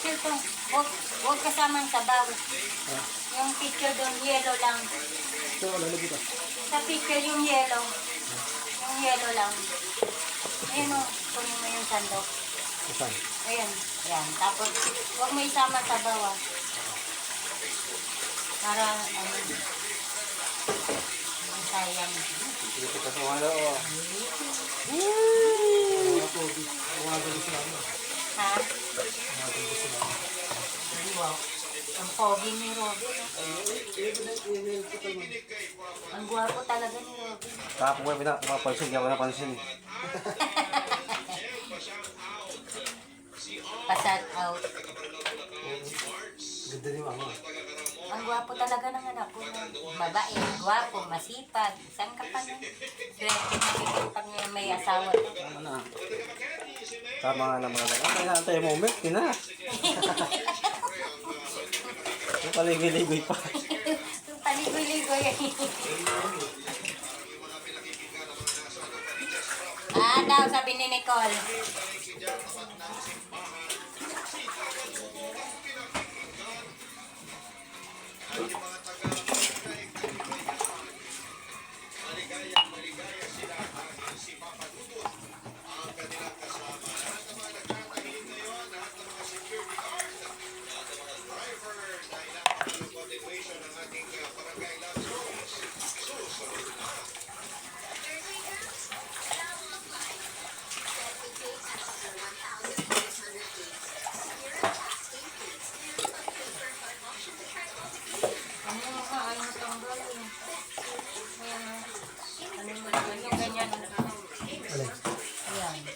picture to. Huwag kasamang sabaw. Yung picture doon, yellow lang. So, lalagay ka. Sa picture yung yellow. Yung yellow lang. Ayan o, kunin mo yung sandok. Saan? Ayan, ayan. Tapos, huwag mo isama sabaw ah. Para, sayang. Hindi kita sa wala o. Ha? Wow. Ang pogi ni Robin. Ang gwapo talaga ni Robin. Tapos ko pinapansin, hindi ako napansin. Pa-shout out. Ganda ni mama. Ang gwapo talaga ng anak ko. Babae, gwapo, masipag. Saan ka pa nun? Swerte na pag niya may asawa. Tama na. Tama nga naman. Ang naantay yung moment, tina. Yung paligoy-ligoy pa. Yung paligoy-ligoy. Daw, sabi ni Nicole.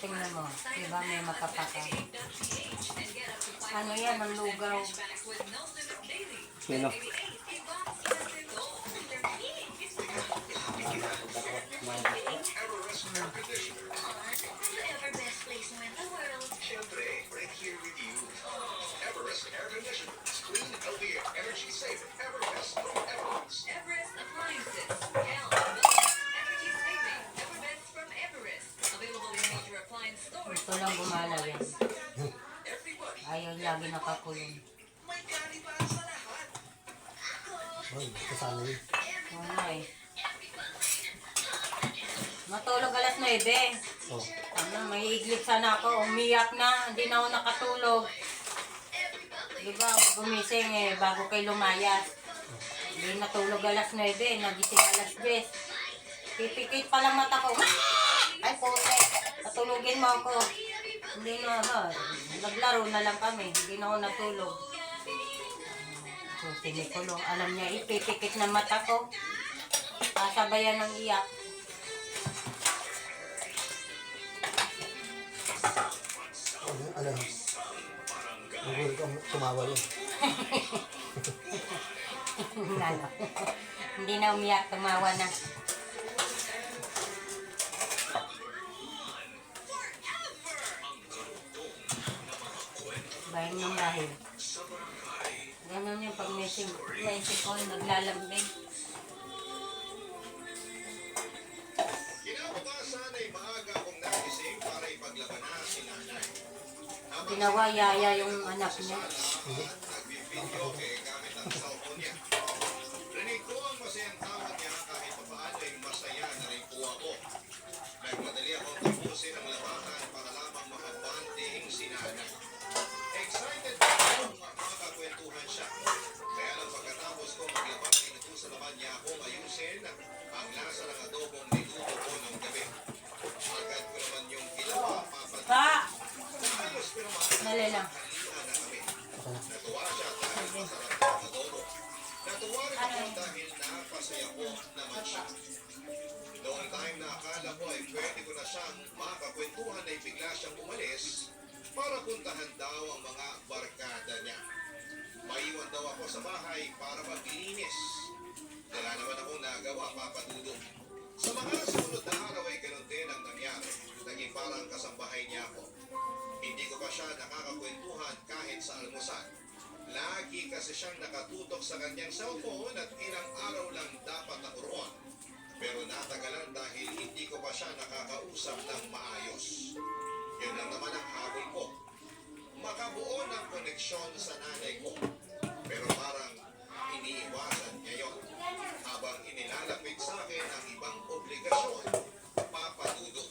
Tingnan mo, diba may makapaka. Ano yan, ang lugaw. Sino? Gusto lang gumalaw yan. Ayaw lagi nakakulong. Ay, kasama yun. Wala eh. Matulog alas 9. Oh. Ano, may iglit sana ako. Umiyak na. Hindi na ako nakatulog. Diba, gumising eh, bago kayo lumayas. Hindi natulog alas 9. Nagising alas 10. Pipikit pa lang mata ko. Ay, puti. Patulugin mo ako. Hindi na, naglaro na lang kami. Hindi na ako natulog. So, sinikulong. Alam niya, ipipikit na mata ko. Kasabayan ng iyak. Ano? Nagulit ka tumawa yun. Hindi na umiyak, tumawa na. Bayan ng dahil. Ganun yung pag may sikol, naglalambing. Kinabukasan ay maaga akong nagising para ipaglabanan si nanay. Ginawa yaya yung anak niya. Nagbibideo kay gamit ang cellphone niya. Rinig ko ang masayang tawag niya kahit papaano ay masaya na rin po ako. Nagmadali akong tapusin ang labahan para lamang makabanding si nanay. Excited ako makakwentuhan siya. Kaya lang pagkatapos ko maglabas ay natusan niya akong ayusin ang lasa ng adobong niluto ko ng gabi. Agad ko naman yung ginawa Pa! Ayos ko naman. Dali lang. Natuwa siya dahil masarap ang adobo. Natuwa rin ako dahil napasaya ko naman siya. Noong time na akala ko ay pwede ko na siyang makakwentuhan ay bigla siyang umalis para puntahan daw ang mga barkada niya. Maiwan daw ako sa bahay para maglinis. Wala naman akong nagawa, Papa Dudong. Sa mga sumunod na araw ay ganun din ang nangyari. Naging parang kasambahay niya ako. Hindi ko pa siya nakakakwentuhan kahit sa almusal. Lagi kasi siyang nakatutok sa kanyang cellphone at ilang araw lang dapat ako roon. Pero natagalan dahil hindi ko pa siya nakakausap ng maayos. Yun lang naman ang habol ko. makabuo ng koneksyon sa nanay ko. Pero parang iniiwasan niya yun. Habang inilalapit sa akin ang ibang obligasyon, papadudot.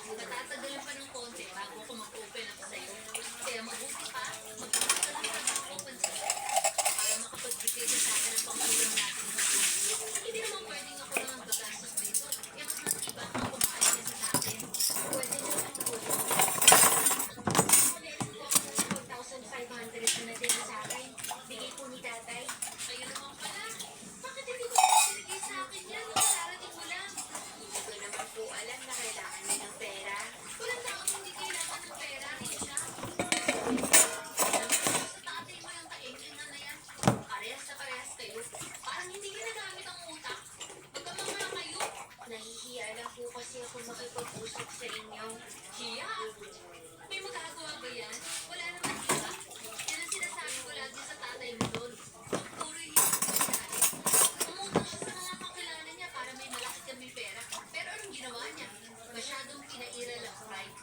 Matatagalan pa ng konti bago ako mag-open up sa'yo. Kaya mabuti pa, magpapagod ka lang ng open sa'yo. Para makapagbigay ka sa akin ng pangkulang natin. Hindi naman pwedeng ako lang ang gagastos dito. Kaya mas iba ang kumakain kasi sa akin. Pwede naman po. Ulit po ako ng 4,500 na natira sa akin. Bigay po ni tatay. Ayun naman pala. Bakit hindi ko binigay sa akin yan? Nakarating mo lang. Hindi ko naman po alam na kailangan niya ng pera. Walang taong hindi kailangan ng pera, Risha. Sa tatay mo yung kaingin na yan. Parehas na parehas kayo. Parang hindi ginagamit ang utak. Magkamama kayo. Nahihiya lang po kasi ako makipag-usap sa inyo. Hiya? May magagawa ba yan? Wala naman iba. Yan ang sinasabi ko lagi sa tatay mo doon. Puro hiya ko dahil. Umutang siya sa mga kakilala niya para may malaki kami pera. Pero anong ginawa niya? Masyadong pinairal ang pride.